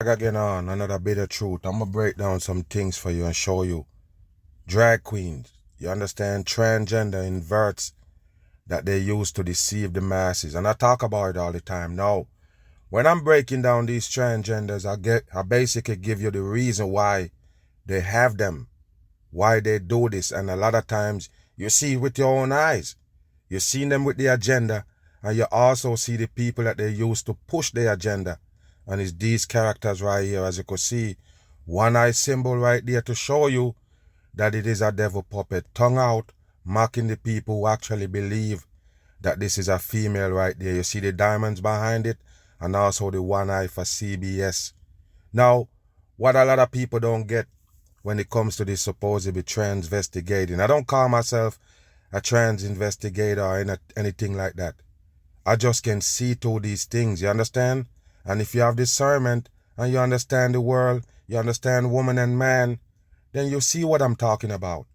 again on another bit of truth. I'm gonna break down some things for you and show you. Drag queens, you understand? Transgender inverts that they use to deceive the masses. And I talk about it all the time. Now, when I'm breaking down these transgenders, I basically give you the reason why they have them, why they do this. And a lot of times you see it with your own eyes. You see them with the agenda, and you also see the people that they use to push their agenda. And it's these characters right here, as you can see, one eye symbol right there to show you that it is a devil puppet, tongue out, mocking the people who actually believe that this is a female right there. You see the diamonds behind it, and also the one eye for CBS. Now, what a lot of people don't get when it comes to this supposedly trans-investigating, I don't call myself a trans investigator or anything like that. I just can see through these things, you understand? And if you have discernment and you understand the world, you understand woman and man, then you see what I'm talking about.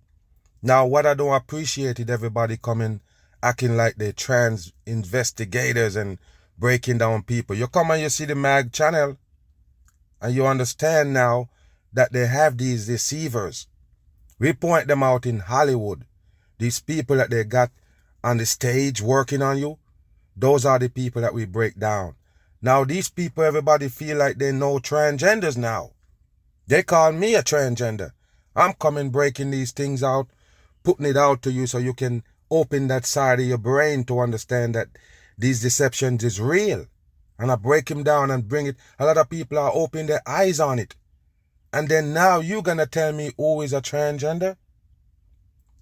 Now, what I don't appreciate is everybody coming, acting like they're trans investigators and breaking down people. You come and you see the MAG channel, and you understand now that they have these deceivers. We point them out in Hollywood. These people that they got on the stage working on you, those are the people that we break down. Now, these people, everybody feel like they know transgenders now. They call me a transgender. I'm coming breaking these things out, putting it out to you so you can open that side of your brain to understand that these deceptions is real. And I break them down and bring it. A lot of people are opening their eyes on it. And then now you're going to tell me who is a transgender?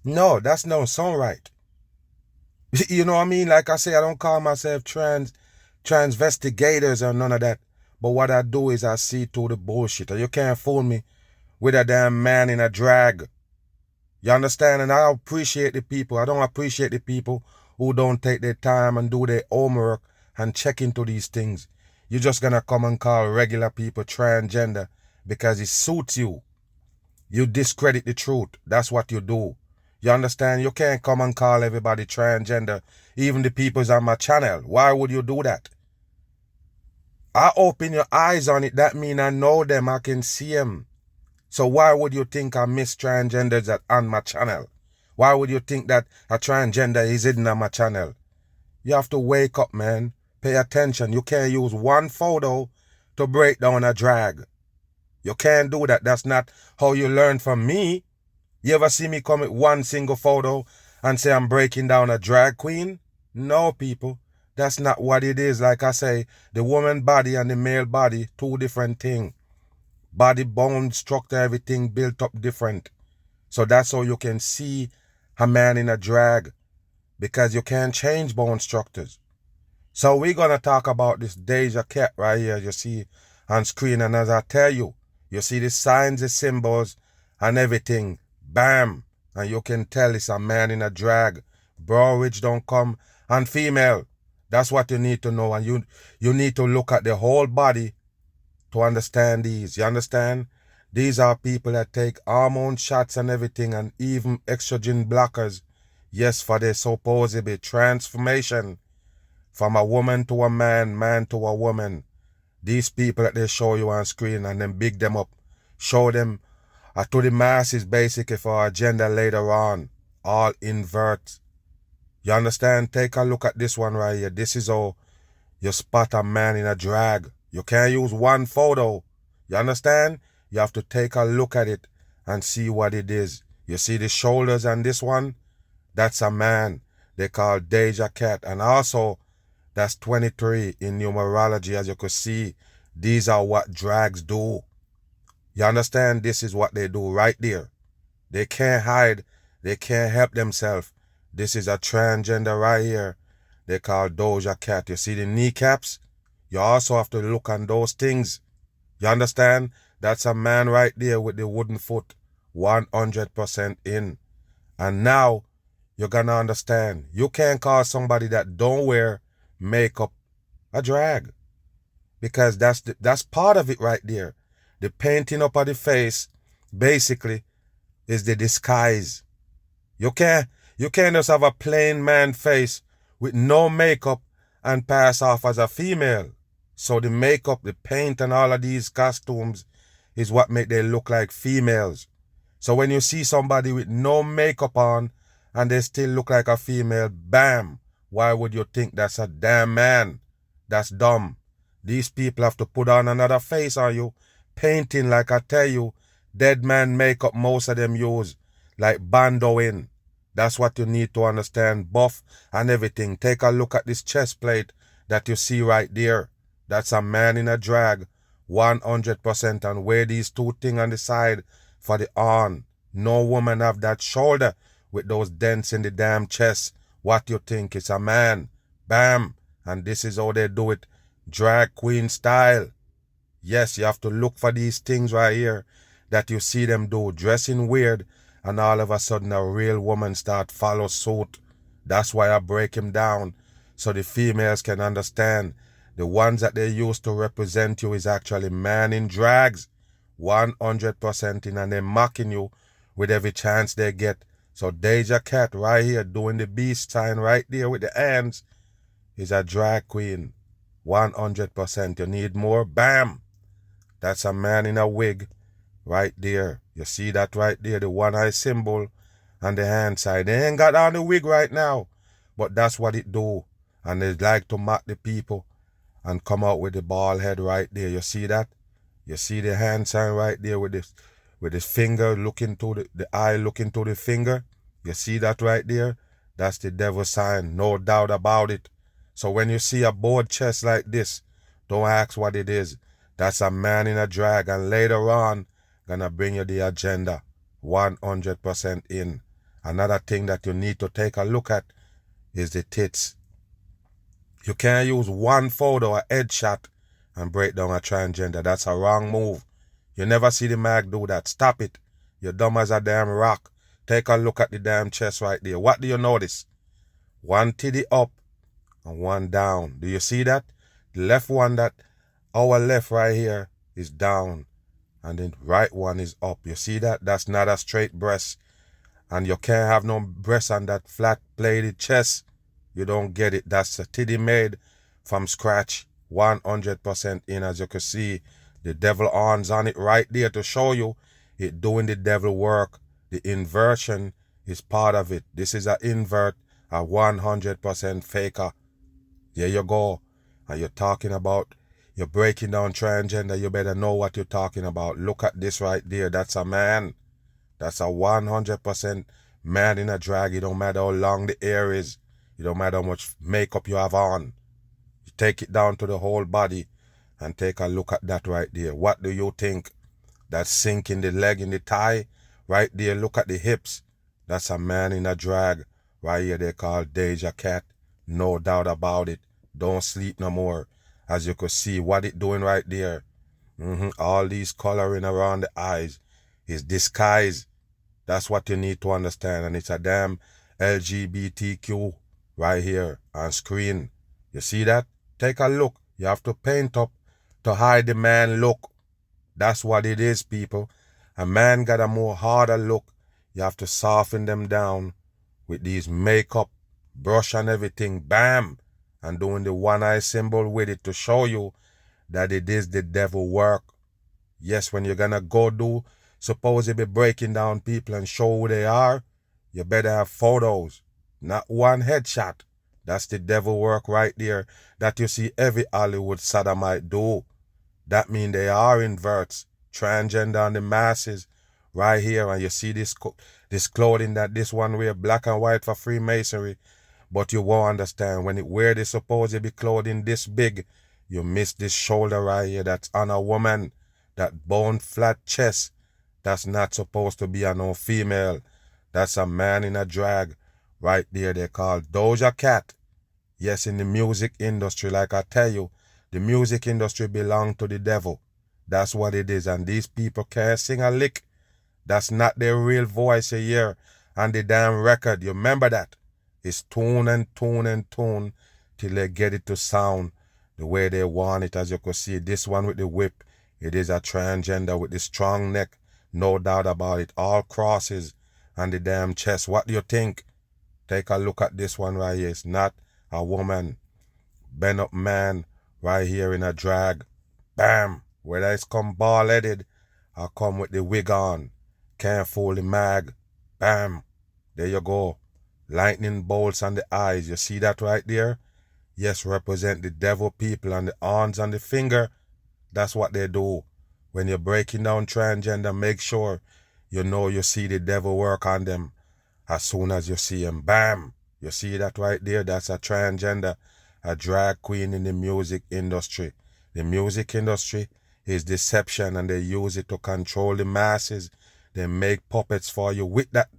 No, that's no sound right. You know what I mean? Like I say, I don't call myself transvestigators or none of that. But what I do is I see through the bullshit. And you can't fool me with a damn man in a drag. You understand? And I appreciate the people. I don't appreciate the people who don't take their time and do their homework and check into these things. You're just going to come and call regular people transgender because it suits you. You discredit the truth. That's what you do. You understand? You can't come and call everybody transgender, even the people's on my channel. Why would you do that? I open your eyes on it. That means I know them. I can see them. So why would you think I miss transgenders that on my channel? Why would you think that a transgender is hidden on my channel? You have to wake up, man. Pay attention. You can't use one photo to break down a drag. You can't do that. That's not how you learn from me. You ever see me come with one single photo and say I'm breaking down a drag queen? No, people. That's not what it is. Like I say, the woman body and the male body, two different things. Body, bone, structure, everything built up different. So that's how you can see a man in a drag, because you can't change bone structures. So we're going to talk about this Doja cat right here you see on screen. And as I tell you, you see the signs, the symbols, and everything. Bam! And you can tell it's a man in a drag. Bro, which don't come. And female. That's what you need to know. And you need to look at the whole body to understand these. You understand? These are people that take hormone shots and everything, and even estrogen blockers. Yes, for their supposedly transformation from a woman to a man, man to a woman. These people that they show you on screen and then big them up. Show them to the masses basically for agenda later on. All invert. You understand? Take a look at this one right here. This is how you spot a man in a drag. You can't use one photo. You understand? You have to take a look at it and see what it is. You see the shoulders on this one? That's a man. They call Doja cat. And also, that's 23 in numerology. As you can see, these are what drags do. You understand? This is what they do right there. They can't hide. They can't help themselves. This is a transgender right here. They call Doja cat. You see the kneecaps? You also have to look on those things. You understand? That's a man right there with the wooden foot. 100% in. And now, you're going to understand. You can't call somebody that don't wear makeup a drag. Because that's part of it right there. The painting up of the face, basically, is the disguise. You can't just have a plain man face with no makeup and pass off as a female. So the makeup, the paint and all of these costumes is what make they look like females. So when you see somebody with no makeup on and they still look like a female, bam, why would you think that's a damn man? That's dumb. These people have to put on another face on you, painting like I tell you, dead man makeup most of them use, like bandoing. That's what you need to understand, buff and everything. Take a look at this chest plate that you see right there. That's a man in a drag, 100%, and wear these two things on the side for the arm. No woman have that shoulder with those dents in the damn chest. What you think? It's a man. Bam. And this is how they do it. Drag queen style. Yes, you have to look for these things right here that you see them do. Dressing weird and all of a sudden a real woman start follow suit. That's why I break him down so the females can understand. The ones that they use to represent you is actually man in drags. 100% in, and they're mocking you with every chance they get. So Doja Cat right here doing the beast sign right there with the hands is a drag queen. 100%. You need more? Bam! That's a man in a wig right there. You see that right there, the one eye symbol on the hand side. They ain't got on the wig right now, but that's what it do. And they like to mock the people and come out with the bald head right there. You see that? You see the hand sign right there with this finger looking to the eye looking to the finger. You see that right there? That's the devil sign, no doubt about it. So when you see a board chest like this, don't ask what it is. That's a man in a drag, and later on, gonna bring you the agenda. 100% in. Another thing that you need to take a look at is the tits. You can't use one photo or headshot and break down a transgender. That's a wrong move. You never see the mag do that. Stop it. You're dumb as a damn rock. Take a look at the damn chest right there. What do you notice? One titty up and one down. Do you see that? The left one, that our left right here, is down, and the right one is up. You see that? That's not a straight breast. And you can't have no breast on that flat plated chest. You don't get it. That's a titty made from scratch. 100% in. As you can see, the devil horns on it right there to show you it doing the devil work. The inversion is part of it. This is an invert, a 100% faker. There you go. And you're talking about, you're breaking down transgender, you better know what you're talking about. Look at this right there. That's a man. That's a 100% man in a drag. It don't matter how long the hair is. It don't matter how much makeup you have on. You take it down to the whole body and take a look at that right there. What do you think? That sink in the leg, in the thigh, right there. Look at the hips. That's a man in a drag. Right here they call Doja Cat. No doubt about it. Don't sleep no more. As you can see, what it doing right there. All these coloring around the eyes is disguise. That's what you need to understand. And it's a damn LGBTQ right here on screen. You see that? Take a look. You have to paint up to hide the man look. That's what it is, people. A man got a more harder look. You have to soften them down with these makeup, brush and everything. Bam! And doing the one eye symbol with it to show you that it is the devil work. Yes, when you're gonna go do, supposedly breaking down people and show who they are, you better have photos, not one headshot. That's the devil work right there that you see every Hollywood sodomite do. That means they are inverts, transgender and the masses right here. And you see this clothing that this one wear, black and white for Freemasonry. But you won't understand when it wear this supposedly clothing this big, you miss this shoulder right here that's on a woman. That bone flat chest, that's not supposed to be a no female. That's a man in a drag. Right there they call Doja Cat. Yes, in the music industry, like I tell you, the music industry belongs to the devil. That's what it is. And these people can't sing a lick. That's not their real voice you hear on the damn record. You remember that? It's tune and tune and tune till they get it to sound the way they want it. As you can see, this one with the whip, it is a transgender with the strong neck. No doubt about it. All crosses on the damn chest. What do you think? Take a look at this one right here. It's not a woman. Bend up man right here in a drag. Bam! Whether it's come bald-headed or come with the wig on. Can't fool the mag. Bam! There you go. Lightning bolts on the eyes. You see that right there? Yes, represent the devil people and the horns on the finger. That's what they do. When you're breaking down transgender, make sure you know you see the devil work on them. As soon as you see him, bam! You see that right there? That's a transgender, a drag queen in the music industry. The music industry is deception, and they use it to control the masses. They make puppets for you with that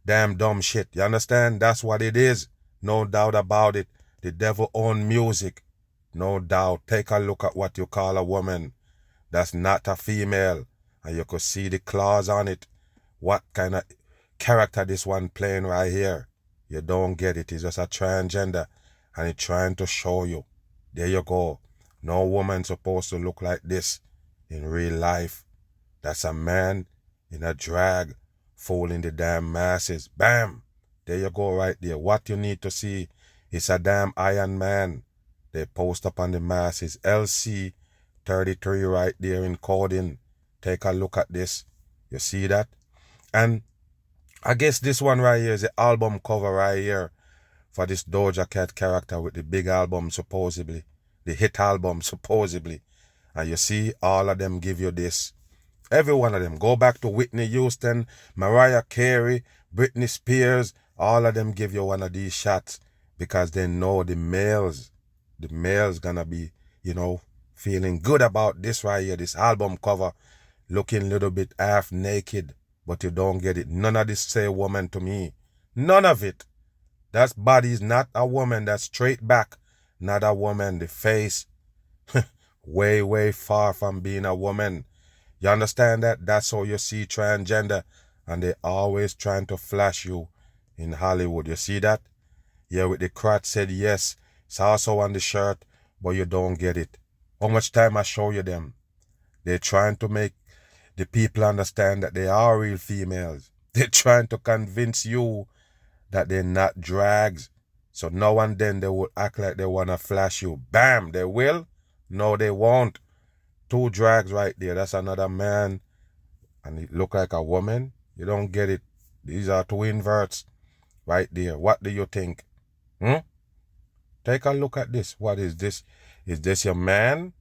damn dumb shit. You understand? That's what it is. No doubt about it. The devil own music. No doubt. Take a look at what you call a woman. That's not a female. And you could see the claws on it. What kind of character this one playing right here? You don't get it. It's just a transgender. And it's trying to show you. There you go. No woman supposed to look like this in real life. That's a man in a drag fooling the damn masses. Bam! There you go right there. What you need to see is a damn Iron Man. They post up on the masses. LC33 right there in coding. Take a look at this. You see that? And I guess this one right here is the album cover right here for this Doja Cat character with the big album supposedly. The hit album supposedly. And you see all of them give you this. Every one of them. Go back to Whitney Houston, Mariah Carey, Britney Spears. All of them give you one of these shots because they know the males gonna be, feeling good about this right here, this album cover, looking a little bit half naked, but you don't get it. None of this say woman to me. None of it. That body is not a woman. That's straight back. Not a woman. The face, way, way far from being a woman. You understand that? That's how you see transgender. And they always trying to flash you in Hollywood. You see that? Yeah, with the crotch said yes. It's also on the shirt, but you don't get it. How much time I show you them? They're trying to make the people understand that they are real females. They're trying to convince you that they're not drags. So now and then they will act like they want to flash you. Bam! They will? No, they won't. Two drags right there. That's another man. And it look like a woman. You don't get it. These are two inverts right there. What do you think? Take a look at this. What is this? Is this your man?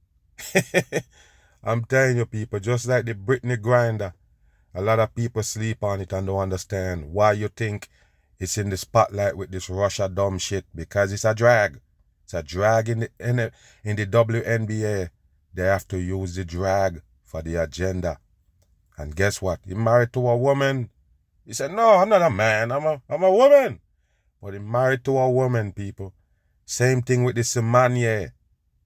I'm telling you people, just like the Britney grinder, a lot of people sleep on it and don't understand why you think it's in the spotlight with this Russia dumb shit, because it's a drag. It's a drag in the WNBA. They have to use the drag for the agenda. And guess what? He married to a woman. He said, no, I'm not a man. I'm a woman. But he married to a woman, people. Same thing with the Semanye,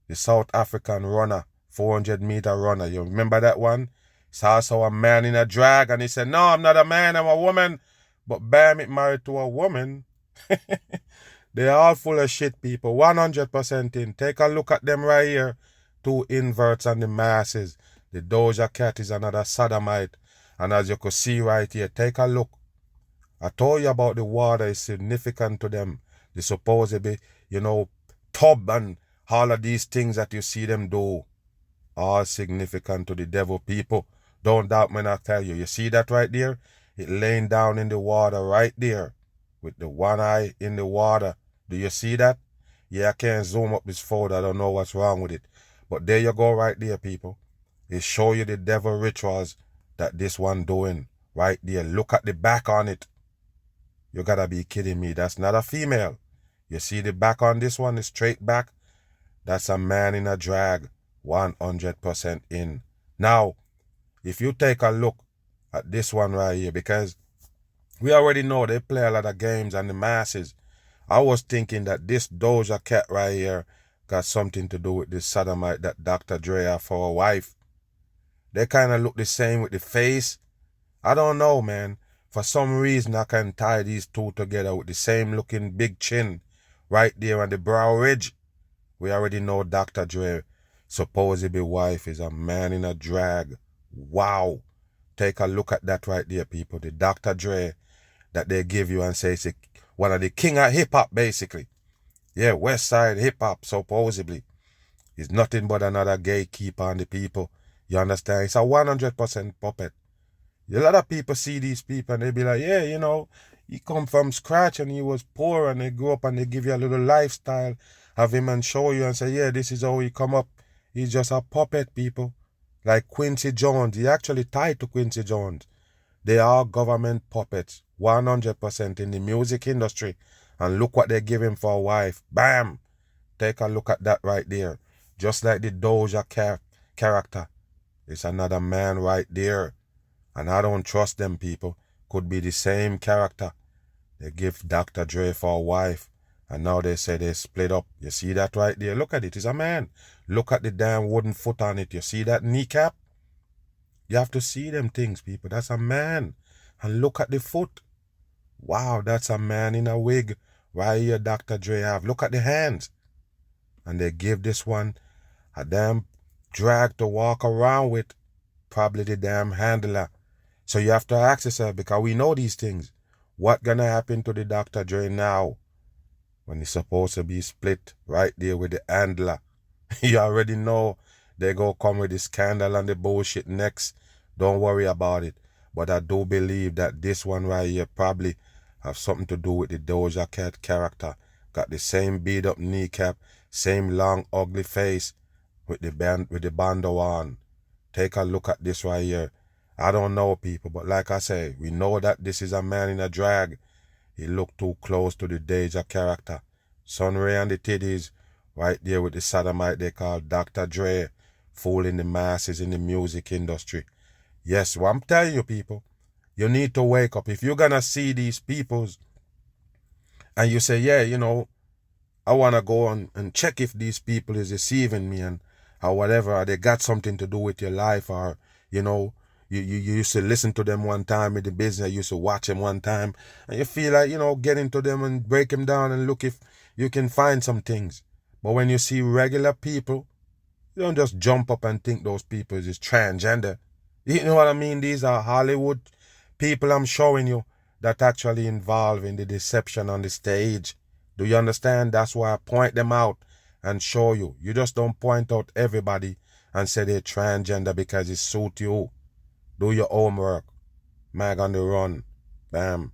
the South African runner, 400-meter runner. You remember that one? It's also a man in a drag. And he said, no, I'm not a man. I'm a woman. But bam, it married to a woman. They're all full of shit, people. 100% in. Take a look at them right here. Two inverts on the masses. The Doja Cat is another sodomite. And as you can see right here, take a look. I told you about the water is significant to them. The supposedly, tub and all of these things that you see them do. All significant to the devil, people. Don't doubt when I tell you. You see that right there? It laying down in the water right there. With the one eye in the water. Do you see that? Yeah, I can't zoom up this photo. I don't know what's wrong with it. But there you go right there, people. It show you the devil rituals that this one doing right there. Look at the back on it. You gotta be kidding me. That's not a female. You see the back on this one, the straight back? That's a man in a drag. 100% in. Now, if you take a look at this one right here, because we already know they play a lot of games on the masses. I was thinking that this Doja Cat right here got something to do with this sodomite that Dr. Dre have for a wife. They kind of look the same with the face. I don't know, man. For some reason, I can tie these two together with the same looking big chin right there on the brow ridge. We already know Dr. Dre supposedly wife is a man in a drag. Wow. Take a look at that right there, people. The Dr. Dre that they give you and say it's one of the king of hip-hop, basically. Yeah, West Side hip-hop, supposedly. It's nothing but another gatekeeper on the people. You understand? It's a 100% puppet. A lot of people see these people and they be like, yeah, he come from scratch and he was poor and they grew up and they give you a little lifestyle of him and show you and say, yeah, this is how he come up. He's just a puppet, people. Like Quincy Jones. He actually tied to Quincy Jones. They are government puppets, 100% in the music industry. And look what they give him for a wife. Bam! Take a look at that right there. Just like the Doja character. It's another man right there. And I don't trust them people. Could be the same character. They give Dr. Dre for a wife. And now they say they split up. You see that right there? Look at it. It's a man. Look at the damn wooden foot on it. You see that kneecap? You have to see them things, people. That's a man. And look at the foot. Wow, that's a man in a wig. Right here, Dr. Dre have. Look at the hands. And they give this one a damn drag to walk around with. Probably the damn handler. So you have to ask yourself, because we know these things. What gonna happen to the Dr. Dre now? When he's supposed to be split right there with the handler. You already know they go come with the scandal and the bullshit next. Don't worry about it. But I do believe that this one right here probably have something to do with the Doja Cat character. Got the same beat up kneecap, same long ugly face with the bando on. Take a look at this right here. I don't know, people, but like I say, we know that this is a man in a drag. He looked too close to the Doja character. Sunray and the titties, right there with the sodomite they call Dr. Dre, fooling the masses in the music industry. Yes, well, I'm telling you, people, you need to wake up. If you're gonna see these peoples and you say, yeah, I wanna go on and check if these people is deceiving me and or whatever, or they got something to do with your life, or you used to listen to them one time in the business, you used to watch them one time, and you feel like, get into them and break them down and look if you can find some things. But when you see regular people, you don't just jump up and think those people is transgender. You know what I mean? These are Hollywood people I'm showing you that actually involved in the deception on the stage. Do you understand? That's why I point them out and show you. You just don't point out everybody and say they're transgender because it suits you. Do your homework. Mag on the run. Bam.